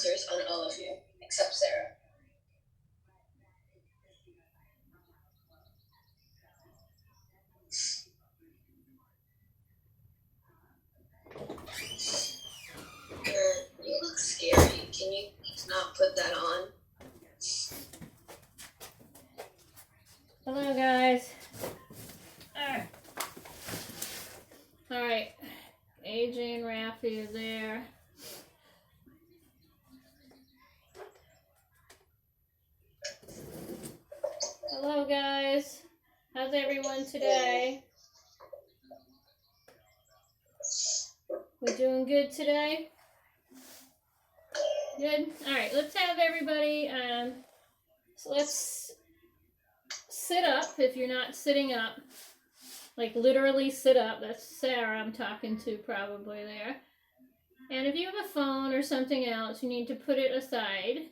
filters on all of you, except Sarah. You look scary. Can you please not put that on? Hello, guys. All right. AJ and Rafi are there. Hello, guys. How's everyone today? We doing good today? Good? All right, let's have everybody, so let's sit up if you're not sitting up. Like literally sit up. That's Sarah I'm talking to probably there. And if you have a phone or something else, you need to put it aside.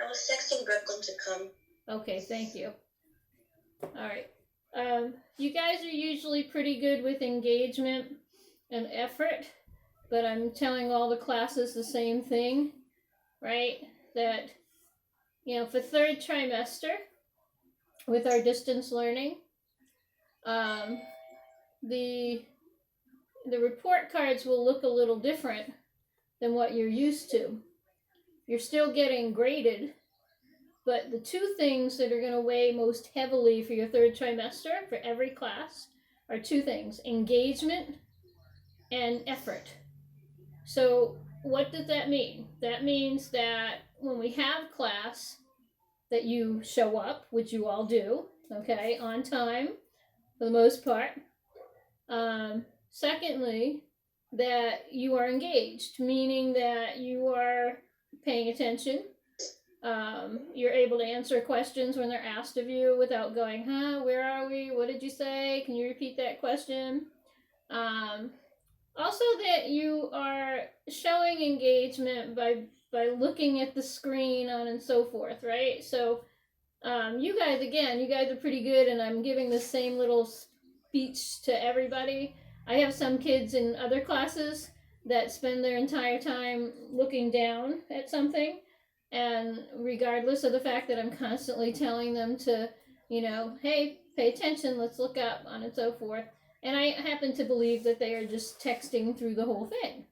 I was texting Brooklyn to come. Okay, thank you. All right. You guys are usually pretty good with engagement and effort, but I'm telling all the classes the same thing, right? That, you know, for third trimester, with our distance learning, the report cards will look a little different than what you're used to. You're still getting graded, but the two things that are going to weigh most heavily for your third trimester for every class are two things: engagement and effort. So what does that mean? That means that when we have class, that you show up, which you all do, okay, on time for the most part. Secondly, that you are engaged, meaning that you are paying attention. You're able to answer questions when they're asked of you without going, where are we? What did you say? Can you repeat that question? Also that you are showing engagement by looking at the screen on and so forth, right? So you guys are pretty good, and I'm giving the same little speech to everybody. I have some kids in other classes that spend their entire time looking down at something, and regardless of the fact that I'm constantly telling them to, hey, pay attention, let's look up, on and so forth. And I happen to believe that they are just texting through the whole thing.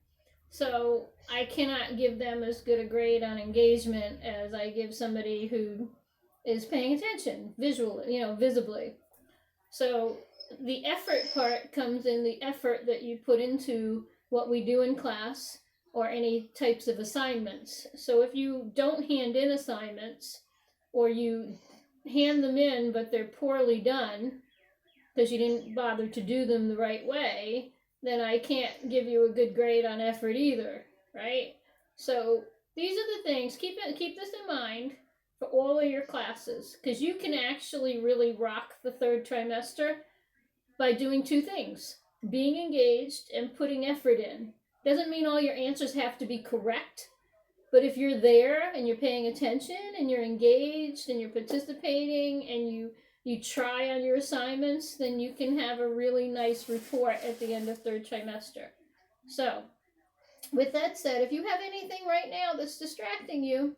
So I cannot give them as good a grade on engagement as I give somebody who is paying attention visually, visibly. So the effort part comes in the effort that you put into what we do in class or any types of assignments. So if you don't hand in assignments, or you hand them in but they're poorly done because you didn't bother to do them the right way, then I can't give you a good grade on effort either, right? So these are the things. Keep this in mind for all of your classes, because you can actually really rock the third trimester by doing two things: being engaged and putting effort in. Doesn't mean all your answers have to be correct, but if you're there and you're paying attention and you're engaged and you're participating and you try on your assignments, then you can have a really nice report at the end of third trimester. So with that said, if you have anything right now that's distracting you,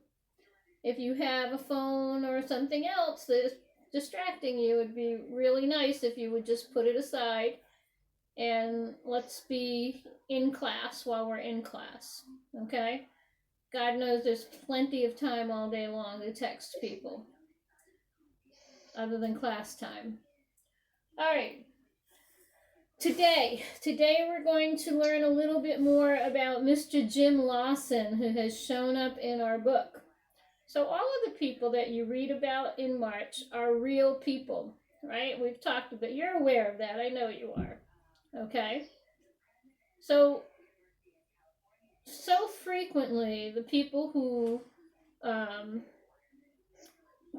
if you have a phone or something else that's distracting you, it'd be really nice if you would just put it aside and let's be in class while we're in class, okay? God knows there's plenty of time all day long to text people, other than class time. All right. Today we're going to learn a little bit more about Mr. Jim Lawson, who has shown up in our book. So all of the people that you read about in March are real people, right? We've talked about, you're aware of that. I know you are. Okay? So frequently, the people who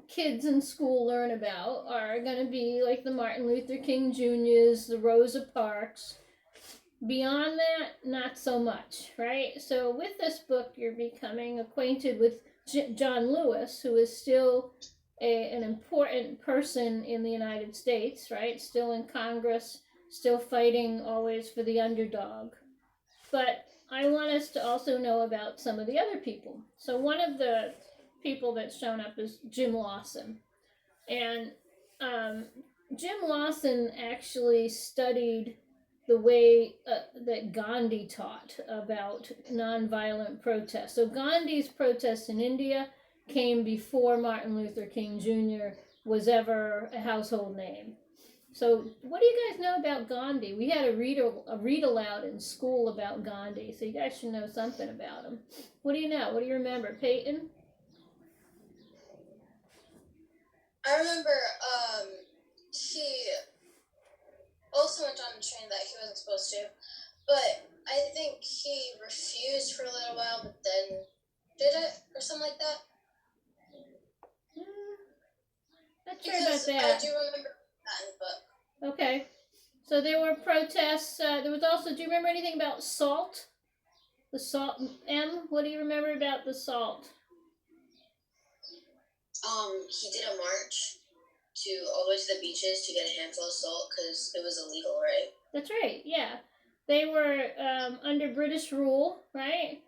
kids in school learn about are going to be like the Martin Luther King Jr.'s, the Rosa Parks. Beyond that, not so much, right? So with this book, you're becoming acquainted with John Lewis, who is still an important person in the United States, right? Still in Congress, still fighting always for the underdog. But I want us to also know about some of the other people. So one of the people that's shown up is Jim Lawson. And Jim Lawson actually studied the way that Gandhi taught about nonviolent protest. So Gandhi's protests in India came before Martin Luther King Jr. was ever a household name. So what do you guys know about Gandhi? We had a read aloud in school about Gandhi, so you guys should know something about him. What do you know? What do you remember, Peyton? I remember he also went on a train that he wasn't supposed to, but I think he refused for a little while, but then did it or something like that. Not sure about that. I do remember that in the book. Okay. So there were protests. There was also, do you remember anything about SALT? The SALT, M, what do you remember about the SALT? He did a march all the way to the beaches to get a handful of salt because it was illegal, right? That's right, yeah. They were under British rule, right?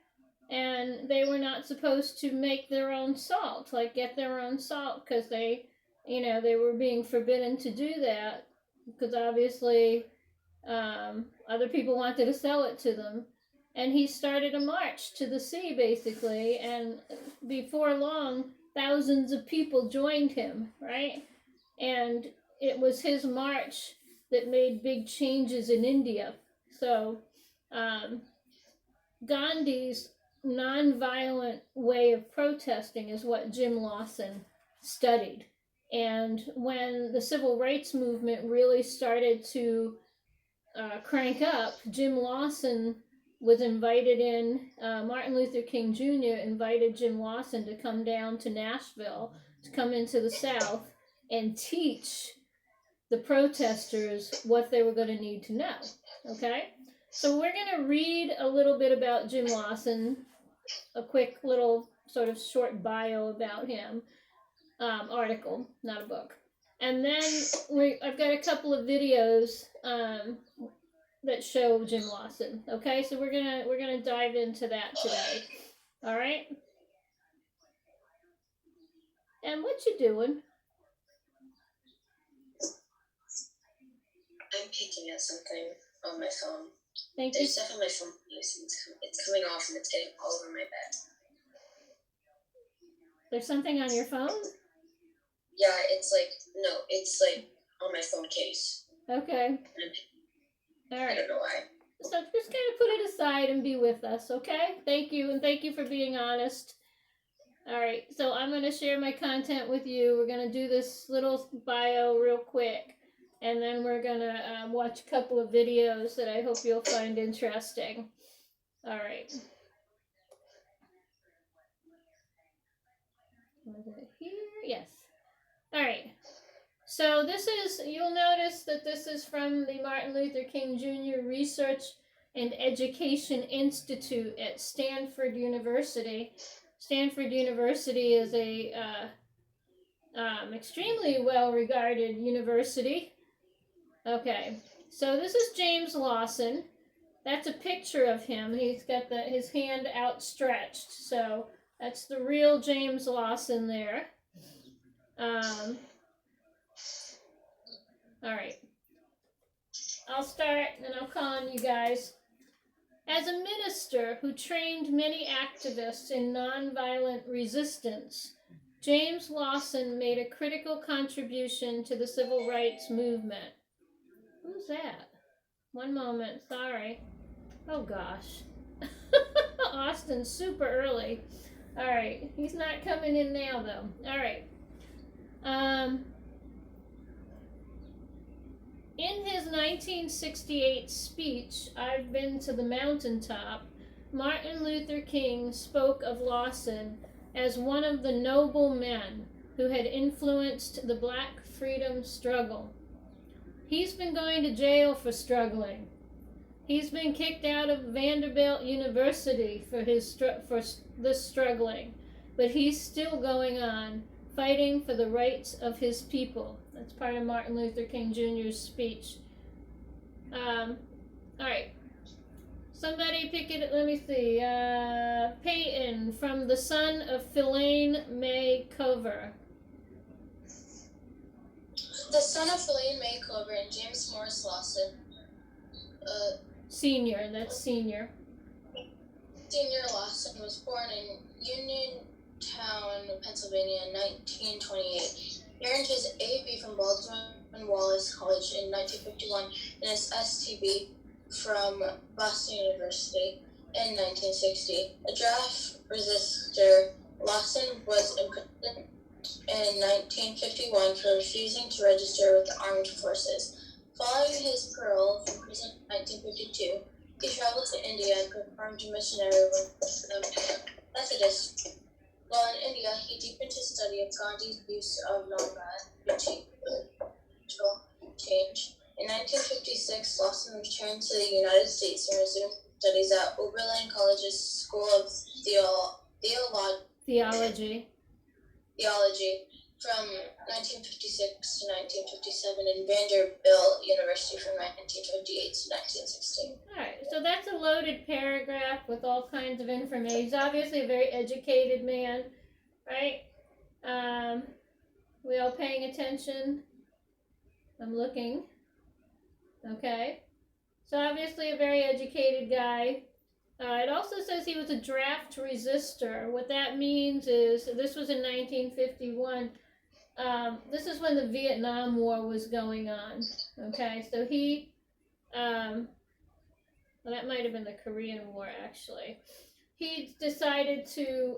And they were not supposed to make their own salt, like get their own salt, because they were being forbidden to do that, because obviously other people wanted to sell it to them. And he started a march to the sea, basically, and before long, thousands of people joined him, right? And it was his march that made big changes in India. So Gandhi's nonviolent way of protesting is what Jim Lawson studied. And when the civil rights movement really started to crank up, Jim Lawson was invited in. Martin Luther King Jr. invited Jim Lawson to come down to Nashville, to come into the South and teach the protesters what they were going to need to know. Okay? So we're going to read a little bit about Jim Lawson, a quick little sort of short bio about him, article, not a book. And then I've got a couple of videos that show Jim Lawson. Okay, so we're gonna dive into that today. All right. And what you doing? I'm picking at something on my phone. Thank There's you. stuff on my phone. It's coming off and it's getting all over my bed. There's something on your phone? Yeah, it's like on my phone case. Okay. All right. I don't know why. So just kind of put it aside and be with us, okay? Thank you, and thank you for being honest. All right, so I'm going to share my content with you. We're going to do this little bio real quick, and then we're going to watch a couple of videos that I hope you'll find interesting. All right. Was it here? Yes. All right. So you'll notice that this is from the Martin Luther King Jr. Research and Education Institute at Stanford University. Stanford University is a extremely well-regarded university. Okay, so this is James Lawson. That's a picture of him. He's got his hand outstretched. So that's the real James Lawson there. All right. I'll start, and I'll call on you guys. As a minister who trained many activists in nonviolent resistance, James Lawson made a critical contribution to the civil rights movement. Who's that? One moment, sorry. Oh gosh. Austin, super early. All right, he's not coming in now though. All right. In his 1968 speech, I've Been to the Mountaintop, Martin Luther King spoke of Lawson as one of the noble men who had influenced the Black freedom struggle. He's been going to jail for struggling. He's been kicked out of Vanderbilt University for this struggling, but he's still going on, fighting for the rights of his people. That's part of Martin Luther King Jr.'s speech. All right. So Somebody pick it. Let me see. Peyton, from the son of Philaine May Cover. The son of Philaine May Cover and James Morris Lawson. Senior. That's senior. Senior Lawson was born in Uniontown, Pennsylvania in 1928. He earned his A.B. from Baldwin Wallace College in 1951 and his S.T.B. from Boston University in 1960. A draft resistor, Lawson was imprisoned in 1951 for refusing to register with the armed forces. Following his parole from prison in 1952, he traveled to India and performed missionary work with the Methodists. While in India, he deepened his study of Gandhi's use of nonviolent change. In 1956, Lawson returned to the United States and resumed studies at Oberlin College's School of Theology. From 1956 to 1957 and Vanderbilt University from 1958 to 1960. Alright, so that's a loaded paragraph with all kinds of information. He's obviously a very educated man, right? We all paying attention? I'm looking. Okay. So obviously a very educated guy. It also says he was a draft resistor. What that means is, this was in 1951. This is when the Vietnam War was going on. Okay, so he, well, that might have been the Korean War actually. He decided to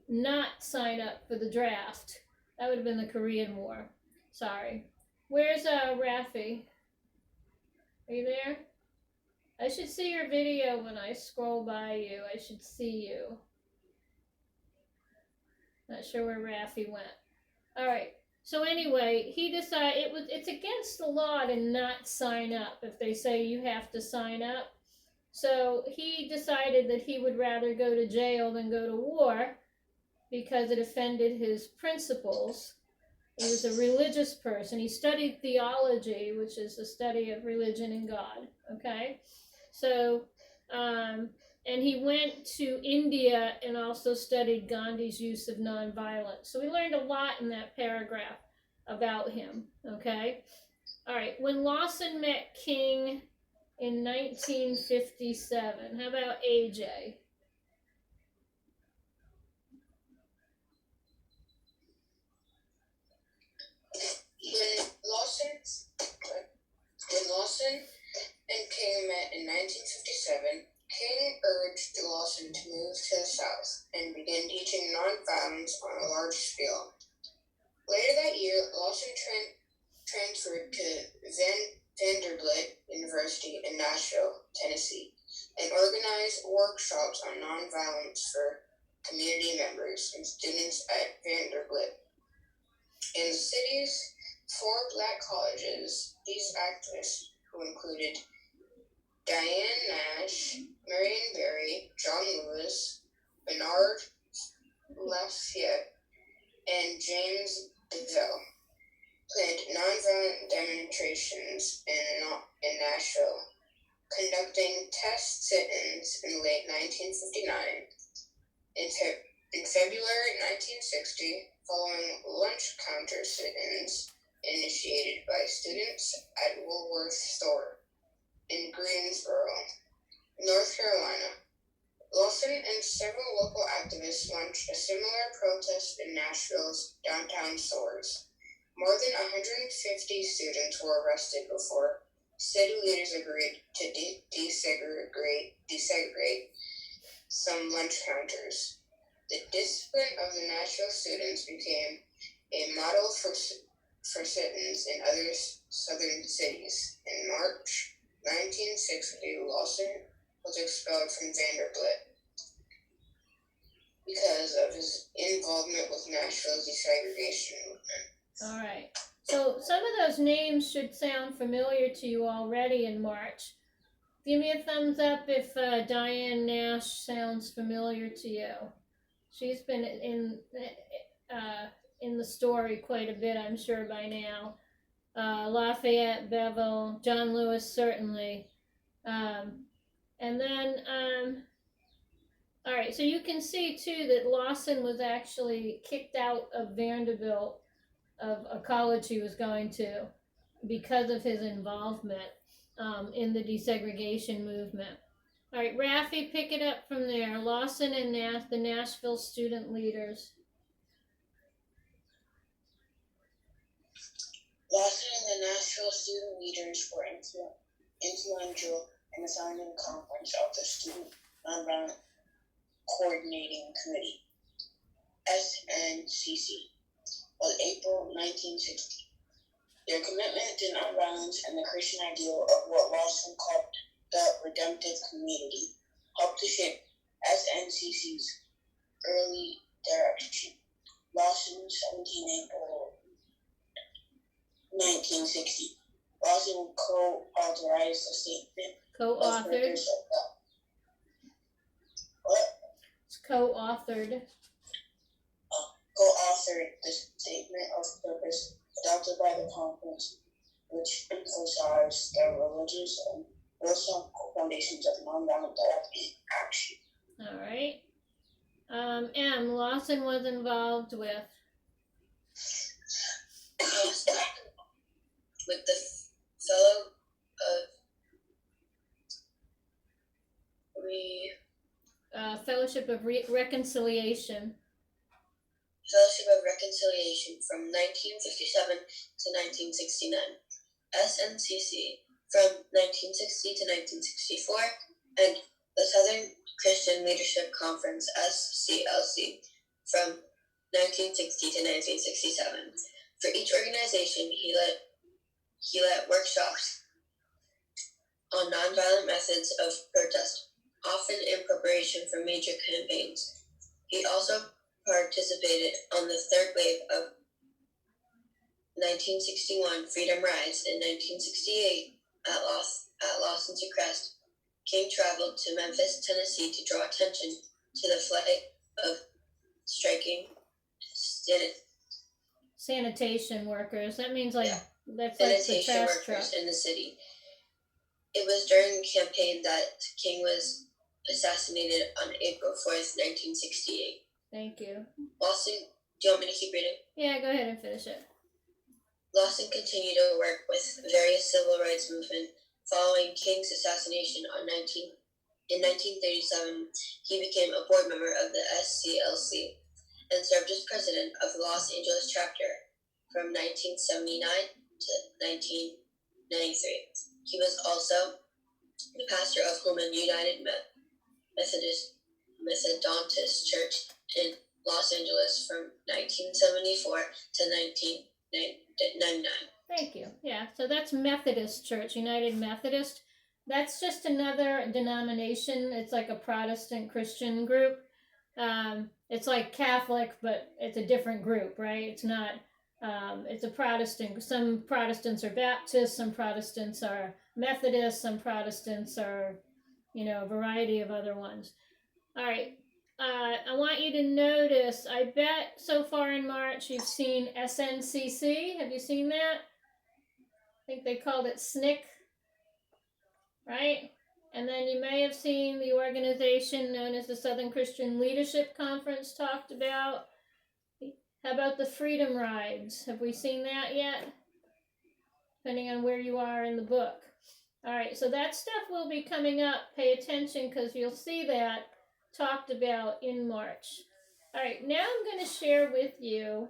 not sign up for the draft. That would have been the Korean War. Sorry. Where's Rafi? Are you there? I should see your video when I scroll by you. I should see you. Not sure where Rafi went. All right. So anyway, he decided it's against the law to not sign up if they say you have to sign up. So he decided that he would rather go to jail than go to war because it offended his principles. He was a religious person. He studied theology, which is the study of religion and God. Okay? So, and he went to India and also studied Gandhi's use of nonviolence. So we learned a lot in that paragraph about him, okay? All right, when Lawson met King in 1957, how about AJ? When Lawson and King met in 1957, King urged Lawson to move to the South and begin teaching nonviolence on a large scale. Later that year, Lawson transferred to Vanderbilt University in Nashville, Tennessee, and organized workshops on nonviolence for community members and students at Vanderbilt. In the city's 4 black colleges, these activists, who included Diane Nash, Marion Barry, John Lewis, Bernard Lafayette, and James Bevelle, planned nonviolent demonstrations in Nashville, conducting test sit-ins in late 1959. In February 1960, following lunch counter sit-ins initiated by students at Woolworth store in Greensboro, North Carolina, Lawson and several local activists launched a similar protest in Nashville's downtown stores. More than 150 students were arrested before city leaders agreed to desegregate some lunch counters. The discipline of the Nashville students became a model for sit-ins in other southern cities. In March 1960, Lawson was expelled from Vanderbilt because of his involvement with Nashville's desegregation movement. All right. So some of those names should sound familiar to you already in March. Give me a thumbs up if Diane Nash sounds familiar to you. She's been in the story quite a bit, I'm sure, by now. Lafayette, Bevelle, John Lewis, certainly. And then, all right, so you can see too that Lawson was actually kicked out of Vanderbilt, of a college he was going to, because of his involvement in the desegregation movement. All right, Rafi, pick it up from there. Lawson and the Nashville student leaders. Lawson and the Nashville student leaders were influential in the founding conference of the Student Nonviolent Coordinating Committee, SNCC, of April 1960. Their commitment to nonviolence and the Christian ideal of what Lawson called the redemptive community helped to shape SNCC's early direction. Lawson, 17 April 1960. Lawson co-authorized a statement Co-authored. of purpose of what? It's co-authored. Co-authored the statement of purpose adopted by the conference, which emphasized the religious and philosophical foundations of nonviolent dialogue action. All right. M. Lawson was involved with. With the fellow of Fellowship of Reconciliation. Fellowship of Reconciliation from 1957 to 1969, SNCC from 1960 to 1964, and the Southern Christian Leadership Conference, SCLC, from 1960 to 1967. For each organization, he led workshops on nonviolent methods of protest, often in preparation for major campaigns. He also participated on the third wave of 1961 Freedom Rides. In 1968, at Lawson's request, King traveled to Memphis, Tennessee to draw attention to the flight of striking sanitation workers. That means like that's sanitation like the trash workers truck. in the city. It was during the campaign that King was assassinated on April 4th, 1968. Thank you. Lawson, do you want me to keep reading? Yeah, go ahead and finish it. Lawson continued to work with various civil rights movements. Following King's assassination in 1937, he became a board member of the SCLC and served as president of the Los Angeles chapter from 1979 to 1993. He was also the pastor of Holman United Methodist Church in Los Angeles from 1974 to 1999. Thank you. Yeah, so that's Methodist Church, United Methodist. That's just another denomination. It's like a Protestant Christian group. It's like Catholic, but it's a different group, right? It's not, it's a Protestant. Some Protestants are Baptists, some Protestants are Methodist, some Protestants are, a variety of other ones. All right. I want you to notice, I bet so far in March you've seen SNCC. Have you seen that? I think they called it SNCC, right? And then you may have seen the organization known as the Southern Christian Leadership Conference talked about. How about the Freedom Rides? Have we seen that yet? Depending on where you are in the book. All right, so that stuff will be coming up. Pay attention because you'll see that talked about in March. All right, now I'm going to share with you,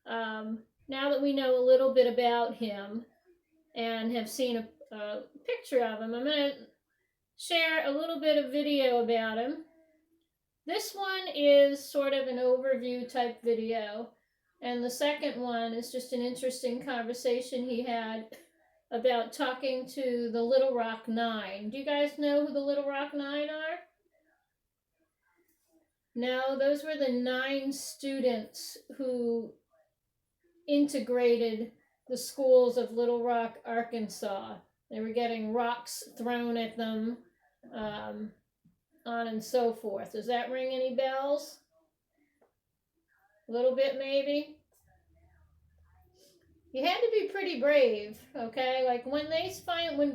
now that we know a little bit about him and have seen a picture of him, I'm going to share a little bit of video about him. This one is sort of an overview type video, and the second one is just an interesting conversation he had about talking to the Little Rock Nine. Do you guys know who the Little Rock Nine are? No, those were the 9 students who integrated the schools of Little Rock, Arkansas. They were getting rocks thrown at them, on and so forth. Does that ring any bells? A little bit, maybe? You had to be pretty brave, okay? Like when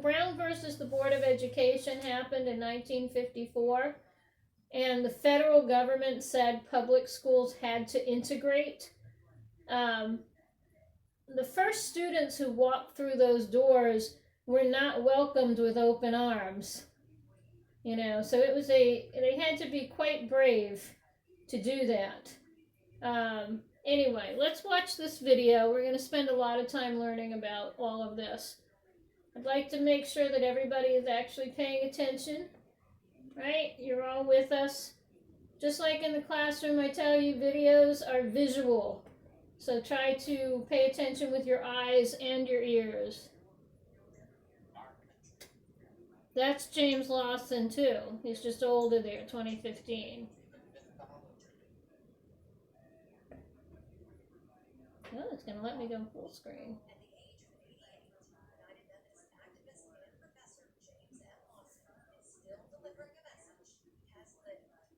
Brown versus the Board of Education happened in 1954, and the federal government said public schools had to integrate. The first students who walked through those doors were not welcomed with open arms. So they had to be quite brave to do that. Anyway, let's watch this video. We're going to spend a lot of time learning about all of this. I'd like to make sure that everybody is actually paying attention, right? You're all with us. Just like in the classroom, I tell you, videos are visual. So try to pay attention with your eyes and your ears. That's James Lawson too. He's just older there, 2015. Oh, it's going to let me go full screen.